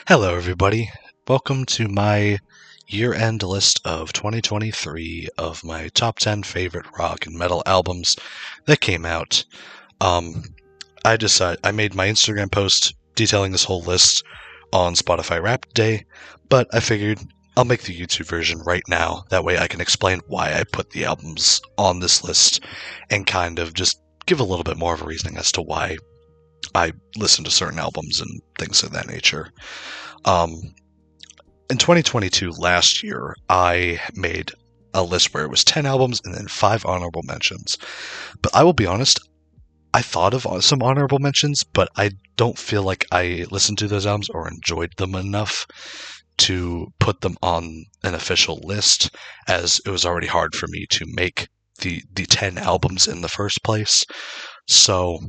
Hello, everybody. Welcome to my year-end list of 2023 of my top 10 favorite rock and metal albums that came out. Um, I made my Instagram post detailing this whole list on Spotify Wrapped Day, but I figured I'll make the YouTube version right now. That way I can explain why I put the albums on this list and kind of just give a little bit more of a reasoning as to why I listen to certain albums and things of that nature. In 2022, last year, I made a list where it was 10 albums and then 5 honorable mentions. But I will be honest, I thought of some honorable mentions, but I don't feel like I listened to those albums or enjoyed them enough to put them on an official list, as it was already hard for me to make the 10 albums in the first place. So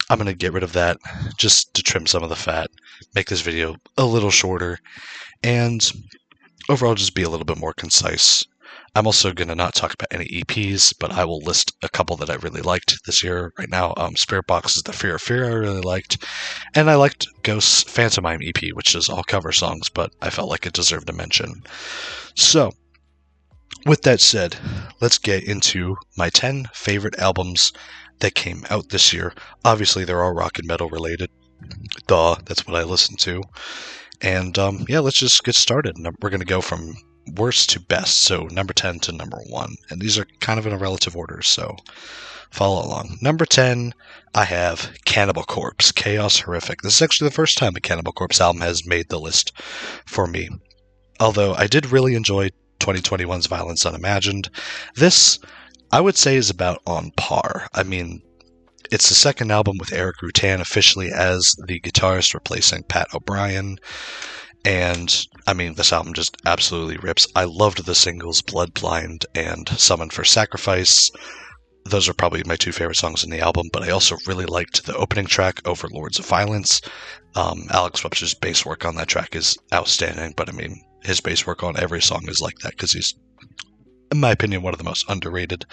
I'm going to get rid of that just to trim some of the fat, make this video a little shorter, and overall just be a little bit more concise. I'm also going to not talk about any EPs, but I will list a couple that I really liked this year. Right now, Spirit Box's The Fear of Fear I really liked, and I liked Ghost's Phantomime EP, which is all cover songs, but I felt like it deserved a mention. So, with that said, let's get into my 10 favorite albums that came out this year. Obviously, they're all rock and metal related. Duh, that's what I listen to. And let's just get started. We're going to go from worst to best, so number 10 to number 1. And these are kind of in a relative order, so follow along. Number 10, I have Cannibal Corpse, Chaos Horrific. This is actually the first time a Cannibal Corpse album has made the list for me. Although I did really enjoy 2021's Violence Unimagined. This, I would say, is about on par. I mean, it's the second album with Eric Rutan officially as the guitarist, replacing Pat O'Brien. And, I mean, this album just absolutely rips. I loved the singles Bloodblind and Summoned for Sacrifice. Those are probably my two favorite songs in the album, but I also really liked the opening track, Overlords of Violence. Alex Webster's bass work on that track is outstanding, but I mean, his bass work on every song is like that because he's, in my opinion, one of the most underrated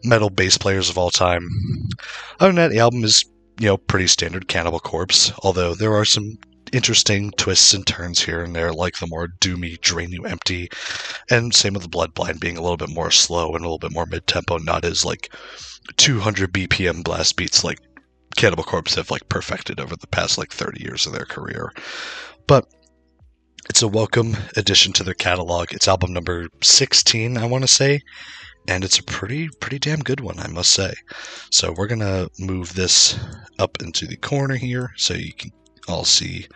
metal bass players of all time. Other than that, the album is, pretty standard Cannibal Corpse, although there are some interesting twists and turns here and there, like the more doomy Drain You Empty, and same with the Bloodblind being a little bit more slow and a little bit more mid-tempo, not as, 200 BPM blast beats like Cannibal Corpse have, perfected over the past, 30 years of their career. But it's a welcome addition to their catalog. It's album number 16, I want to say, and it's a pretty damn good one, I must say. So we're going to move this up into the corner here so you can all see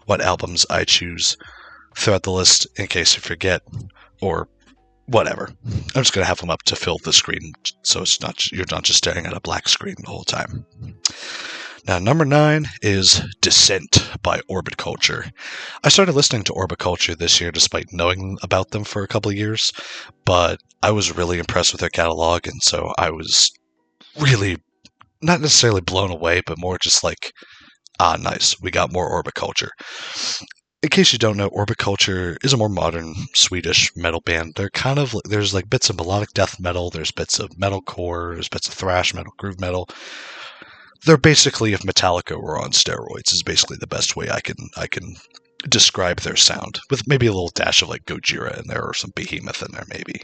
what albums I choose throughout the list in case you forget or whatever. I'm just going to have them up to fill the screen so you're not just staring at a black screen the whole time. Now, number 9 is Descent by Orbit Culture. I started listening to Orbit Culture this year despite knowing about them for a couple of years, but I was really impressed with their catalog, and so I was really not necessarily blown away, but more just nice, we got more Orbit Culture. In case you don't know, Orbit Culture is a more modern Swedish metal band. They're there's bits of melodic death metal, there's bits of metalcore, there's bits of thrash metal, groove metal. They're basically if Metallica were on steroids, is basically the best way I can describe their sound, with maybe a little dash of Gojira in there or some Behemoth in there maybe.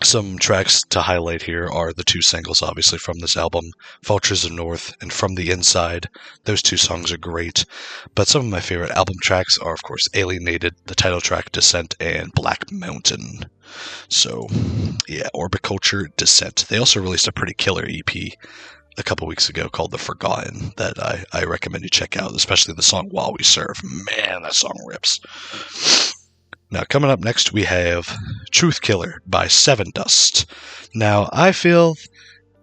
Some tracks to highlight here are the two singles, obviously, from this album, Vultures of North and From the Inside. Those two songs are great, but some of my favorite album tracks are, of course, Alienated, the title track, Descent, and Black Mountain. So, yeah, Orbit Culture, Descent. They also released a pretty killer EP a couple weeks ago called The Forgotten that I recommend you check out, especially the song While We Serve. Man, that song rips. Now, coming up next, we have Truth Killer by Sevendust. Now, I feel,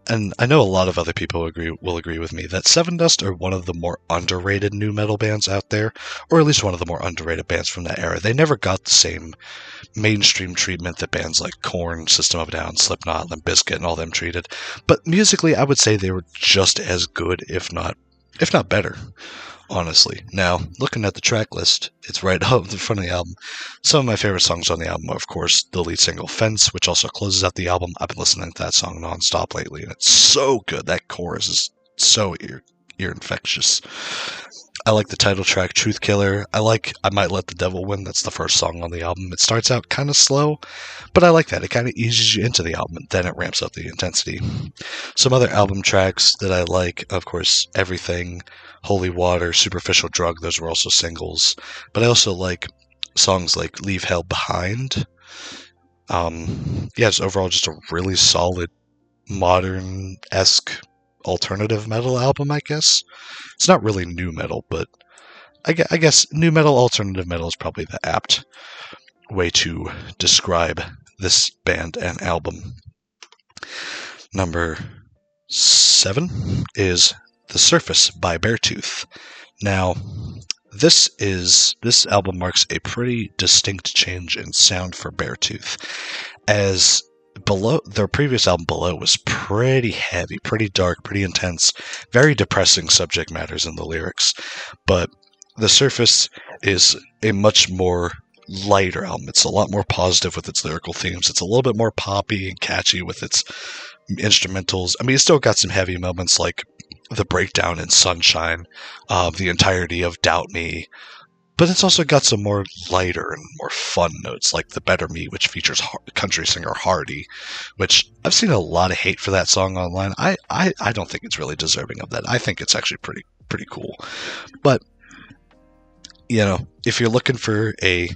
and I know a lot of other people will agree with me, that Sevendust are one of the more underrated nu metal bands out there, or at least one of the more underrated bands from that era. They never got the same mainstream treatment that bands like Korn, System of a Down, Slipknot, Limp Bizkit, and all them treated. But musically, I would say they were just as good, if not better. Honestly. Now, looking at the track list, it's right up the front of the album. Some of my favorite songs on the album are, of course, the lead single Fence, which also closes out the album. I've been listening to that song nonstop lately, and it's so good. That chorus is so ear infectious. I like the title track, Truth Killer. I Might Let the Devil Win. That's the first song on the album. It starts out kind of slow, but I like that. It kind of eases you into the album, and then it ramps up the intensity. Some other album tracks that I like, of course, Everything, Holy Water, Superficial Drug. Those were also singles. But I also like songs like Leave Hell Behind. It's overall just a really solid, modern-esque alternative metal album, I guess. It's not really new metal, but I guess new metal, alternative metal is probably the apt way to describe this band and album. Number 7 is The Surface by Beartooth. Now, this album marks a pretty distinct change in sound for Beartooth, as their previous album Below was pretty heavy, pretty dark, pretty intense, very depressing subject matters in the lyrics. But The Surface is a much more lighter album. It's a lot more positive with its lyrical themes. It's a little bit more poppy and catchy with its instrumentals. I mean, it's still got some heavy moments like the breakdown in Sunshine, the entirety of Doubt Me, but it's also got some more lighter and more fun notes, like The Better Me, which features country singer Hardy, which I've seen a lot of hate for that song online. I don't think it's really deserving of that. I think it's actually pretty cool. But, if you're looking for a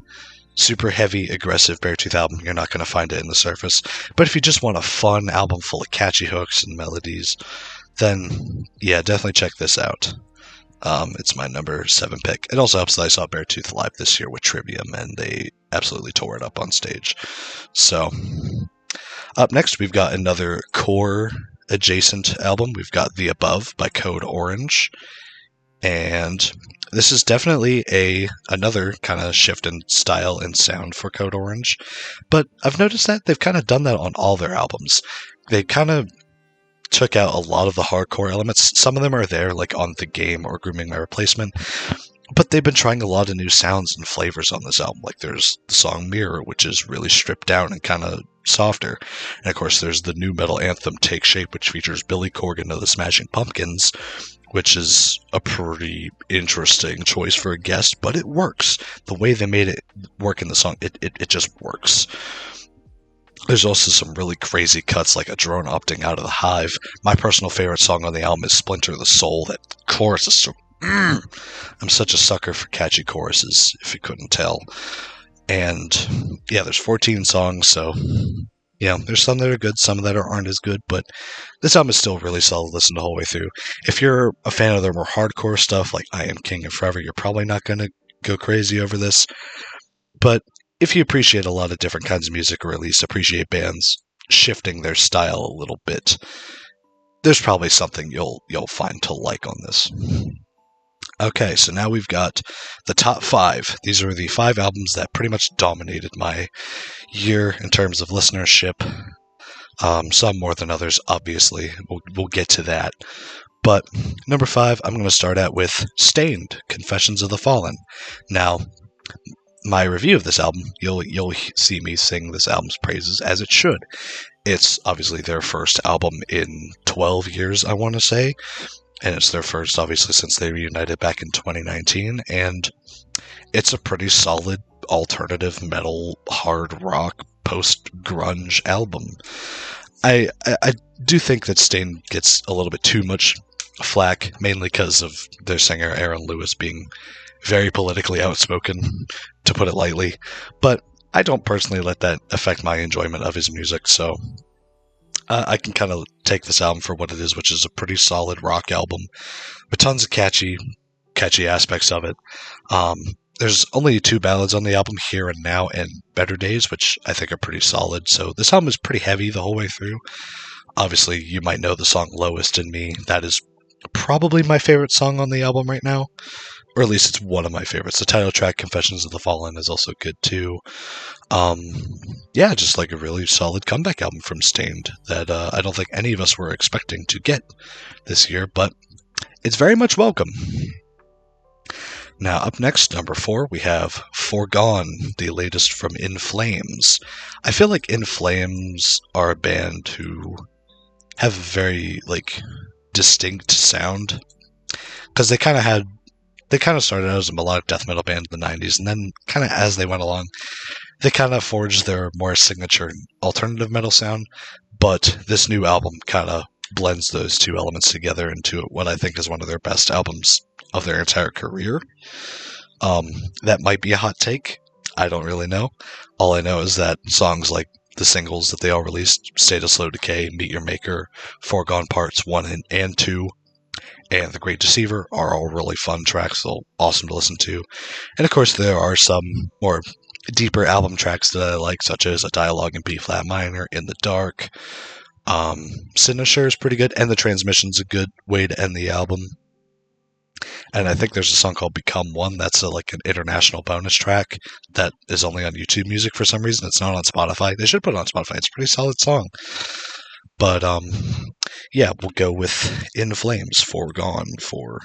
super heavy, aggressive Beartooth album, you're not going to find it in The Surface. But if you just want a fun album full of catchy hooks and melodies, then, yeah, definitely check this out. It's my number 7 pick. It also helps that I saw Beartooth live this year with Trivium, and they absolutely tore it up on stage. So, up next, we've got another core adjacent album. We've got The Above by Code Orange. And this is definitely another kind of shift in style and sound for Code Orange. But I've noticed that they've kind of done that on all their albums. They kind of took out a lot of the hardcore elements. Some of them are there, like on The Game or Grooming My Replacement. But they've been trying a lot of new sounds and flavors on this album. Like there's the song Mirror, which is really stripped down and kind of softer. And of course there's the new metal anthem Take Shape, which features Billy Corgan of the Smashing Pumpkins, which is a pretty interesting choice for a guest, but it works. The way they made it work in the song, it just works. There's also some really crazy cuts, like a drone opting out of the Hive. My personal favorite song on the album is Splinter the Soul. That chorus is so... I'm such a sucker for catchy choruses, if you couldn't tell. And, yeah, there's 14 songs, so... Yeah, there's some that are good, some that aren't as good, but this album is still really solid to listen the whole way through. If you're a fan of their more hardcore stuff, like I Am King and Forever, you're probably not going to go crazy over this. But if you appreciate a lot of different kinds of music, or at least appreciate bands shifting their style a little bit, there's probably something you'll find to like on this. Okay, so now we've got the top 5. These are the 5 albums that pretty much dominated my year in terms of listenership. Some more than others, obviously. We'll get to that. But number 5, I'm going to start out with Stained, Confessions of the Fallen. Now, my review of this album, you'll see me sing this album's praises as it should. It's obviously their first album in 12 years, I want to say. And it's their first, obviously, since they reunited back in 2019. And it's a pretty solid alternative metal, hard rock, post-grunge album. I do think that Stained gets a little bit too much flack, mainly because of their singer Aaron Lewis being very politically outspoken, to put it lightly. But I don't personally let that affect my enjoyment of his music, so... I can kind of take this album for what it is, which is a pretty solid rock album with tons of catchy aspects of it. There's only 2 ballads on the album, Here and Now and Better Days, which I think are pretty solid. So this album is pretty heavy the whole way through. Obviously, you might know the song Lowest in Me. That is probably my favorite song on the album right now. Or at least it's one of my favorites. The title track, Confessions of the Fallen, is also good too. Yeah, just like a really solid comeback album from Stained that I don't think any of us were expecting to get this year, but it's very much welcome. Now, up next, number 4, we have Foregone, the latest from In Flames. I feel like In Flames are a band who have a very, distinct sound, because they kind of had they kind of started out as a melodic death metal band in the 90s, and then kind of as they went along, they kind of forged their more signature alternative metal sound. But this new album kind of blends those two elements together into what I think is one of their best albums of their entire career. That might be a hot take. I don't really know. All I know is that songs like the singles that they all released, State of Slow Decay, Meet Your Maker, Foregone Parts 1 and 2, and The Great Deceiver are all really fun tracks, so awesome to listen to. And of course, there are some more deeper album tracks that I like, such as A Dialogue in B Flat Minor, In the Dark. Sinister is pretty good, and The Transmission's a good way to end the album. And I think there's a song called Become One that's like an international bonus track that is only on YouTube Music for some reason. It's not on Spotify. They should put it on Spotify. It's a pretty solid song. But yeah, we'll go with In Flames, Foregone for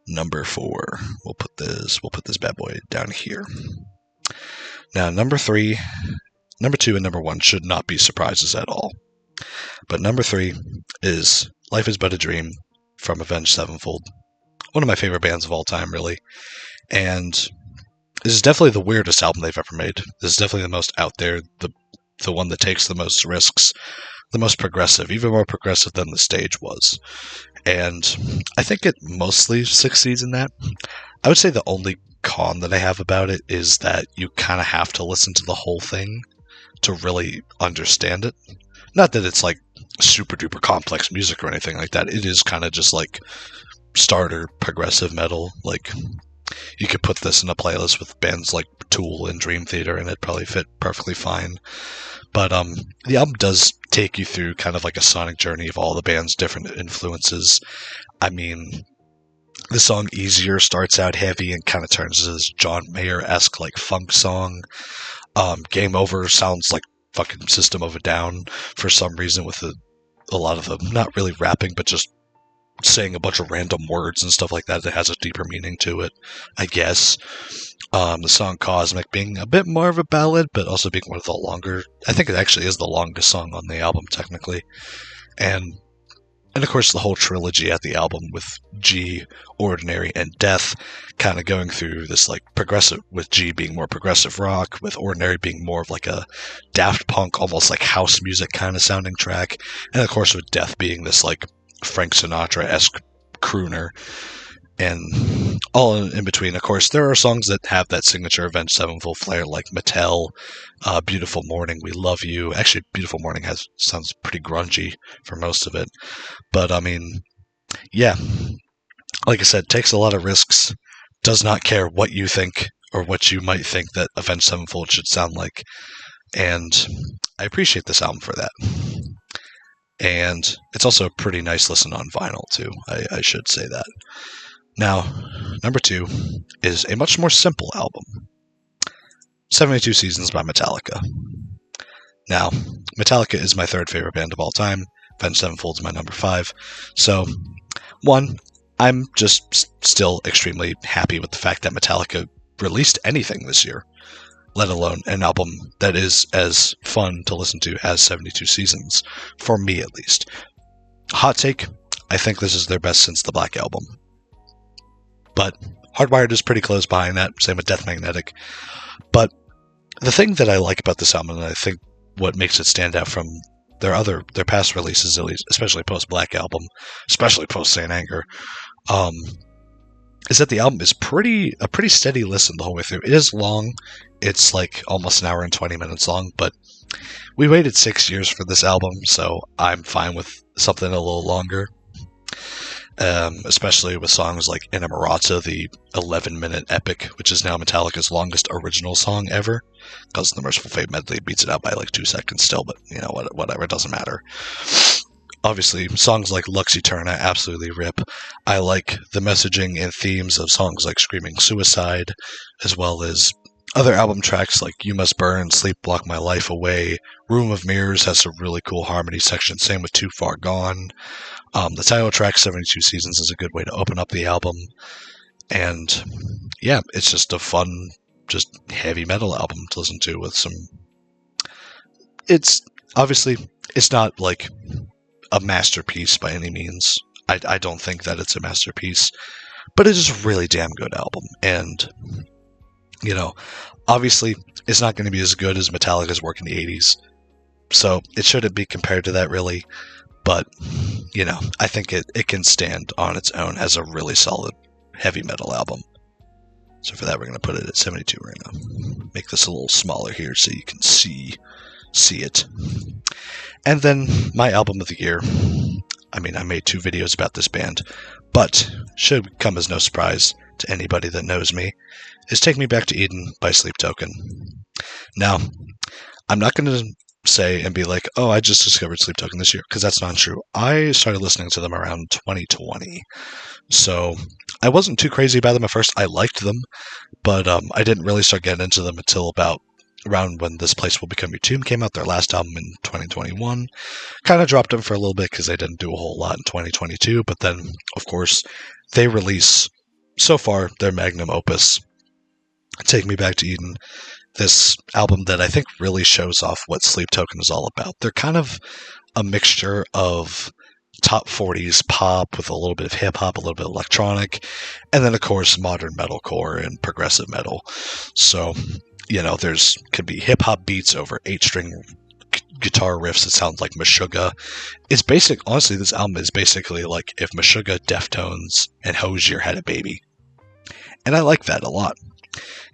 number 4. We'll put this bad boy down here. Now, number 3, number 2, and number 1 should not be surprises at all. But number 3 is Life is But a Dream from Avenged Sevenfold. One of my favorite bands of all time, really. And this is definitely the weirdest album they've ever made. This is definitely the most out there, the one that takes the most risks, the most progressive, even more progressive than The Stage was. And I think it mostly succeeds in that. I would say the only con that I have about it is that you kind of have to listen to the whole thing to really understand it. Not that it's like super duper complex music or anything like that. It is kind of just like starter progressive metal. Like, you could put this in a playlist with bands like Tool and Dream Theater and it'd probably fit perfectly fine. But the album does take you through kind of like a sonic journey of all the band's different influences. I mean, the song Easier starts out heavy and kind of turns into this John Mayer-esque like funk song. Game Over sounds like fucking System of a Down for some reason, with a lot of them not really rapping but just saying a bunch of random words and stuff like that that has a deeper meaning to it, I guess. The song Cosmic being a bit more of a ballad, but also being one of the longer, I think it actually is the longest song on the album, technically. And of course, the whole trilogy at the album with G, Ordinary, and Death kind of going through this like progressive, with G being more progressive rock, with Ordinary being more of like a Daft Punk, almost like house music kind of sounding track, and of course with Death being this like Frank Sinatra-esque crooner, and all in between. Of course, there are songs that have that signature Avenged Sevenfold flair, like Mattel, Beautiful Morning, We Love You. Actually, Beautiful Morning sounds pretty grungy for most of it. But, I mean, yeah, like I said, takes a lot of risks, does not care what you think or what you might think that Avenged Sevenfold should sound like. And I appreciate this album for that. And it's also a pretty nice listen on vinyl, too. I should say that. Now, number 2 is a much more simple album. 72 Seasons by Metallica. Now, Metallica is my third favorite band of all time. Avenged Sevenfold is my number 5. So, 1, I'm just still extremely happy with the fact that Metallica released anything this year, let alone an album that is as fun to listen to as 72 Seasons, for me at least. Hot take, I think this is their best since the Black Album. But Hardwired is pretty close behind that, same with Death Magnetic. But the thing that I like about this album, and I think what makes it stand out from their past releases, at least, especially post-Black Album, especially post-Saint Anger, is that the album is a pretty steady listen the whole way through. It is long. It's like almost an hour and 20 minutes long, but we waited 6 years for this album, so I'm fine with something a little longer. Especially with songs like Inamorata, the 11-minute epic, which is now Metallica's longest original song ever, because the Merciful Fate medley beats it out by like 2 seconds still, but you know, whatever, it doesn't matter. Obviously, songs like Lux Eterna absolutely rip. I like the messaging and themes of songs like Screaming Suicide, as well as other album tracks like You Must Burn, Sleep Block My Life Away. Room of Mirrors has some really cool harmony section, same with Too Far Gone. The title track, 72 Seasons, is a good way to open up the album. And yeah, it's just a fun, just heavy metal album to listen to with some... It's not like a masterpiece by any means. I don't think that it's a masterpiece. but it is a really damn good album. And, you know, obviously it's not going to be as good as Metallica's work in the 80s, so it shouldn't be compared to that really, but, you know, I think it can stand on its own as a really solid heavy metal album. So for that, we're going to put it at 72 right now. Make this a little smaller here so you can see it. And then my album of the year. I mean, I made 2 videos about this band, but should come as no surprise to anybody that knows me, is Take Me Back to Eden by Sleep Token. Now, I'm not going to say and be like, oh, I just discovered Sleep Token this year, because that's not true. I started listening to them around 2020. So I wasn't too crazy about them at first. I liked them, but I didn't really start getting into them until about around when This Place Will Become Your Tomb came out, their last album in 2021. Kind of dropped them for a little bit because they didn't do a whole lot in 2022, but then, of course, they release, so far, their magnum opus, Take Me Back to Eden, this album that I think really shows off what Sleep Token is all about. They're kind of a mixture of top 40s pop with a little bit of hip-hop, a little bit of electronic, and then, of course, modern metalcore and progressive metal. So, you know, could be hip-hop beats over 8-string guitar riffs that sound like Meshuggah. Honestly, this album is basically like if Meshuggah, Deftones, and Hozier had a baby. And I like that a lot.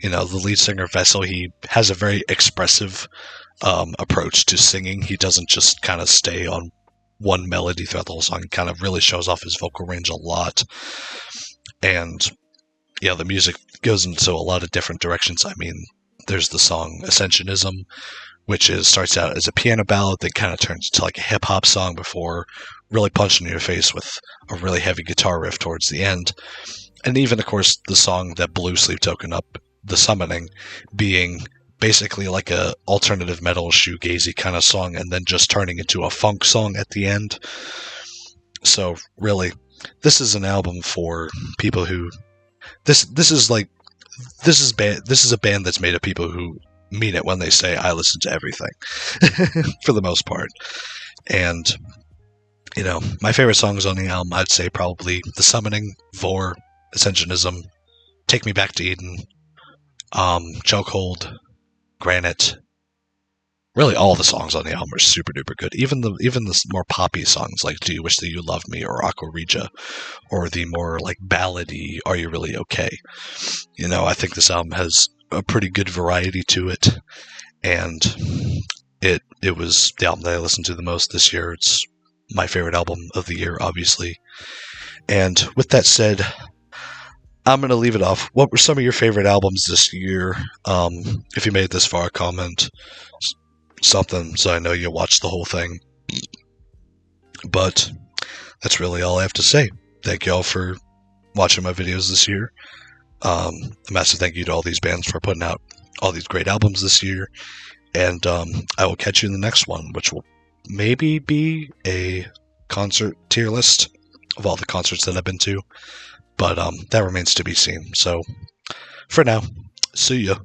You know, the lead singer, Vessel, he has a very expressive approach to singing. He doesn't just kind of stay on one melody throughout the whole song. He kind of really shows off his vocal range a lot. And, yeah, the music goes into a lot of different directions. I mean, there's the song Ascensionism, which starts out as a piano ballad that kind of turns into like a hip-hop song before really punching you in the face with a really heavy guitar riff towards the end. And even, of course, the song that blew Sleep Token up, The Summoning, being basically like a alternative metal shoegazy kind of song and then just turning into a funk song at the end. So really, this is an album for people who this is a band that's made of people who mean it when they say I listen to everything for the most part. And, you know, my favorite songs on the album, I'd say probably The Summoning, Vor, Ascensionism, Take Me Back to Eden, Chokehold, Granite. Really, all the songs on the album are super duper good. Even the more poppy songs like Do You Wish That You Loved Me or Aqua Regia, or the more like ballady Are You Really Okay? You know, I think this album has a pretty good variety to it, and it was the album that I listened to the most this year. It's my favorite album of the year, obviously. And with that said, I'm going to leave it off. What were some of your favorite albums this year? If you made it this far, comment something so I know you watched the whole thing. But that's really all I have to say. Thank you all for watching my videos this year. A massive thank you to all these bands for putting out all these great albums this year. And I will catch you in the next one, which will maybe be a concert tier list of all the concerts that I've been to. But that remains to be seen. So for now, see ya.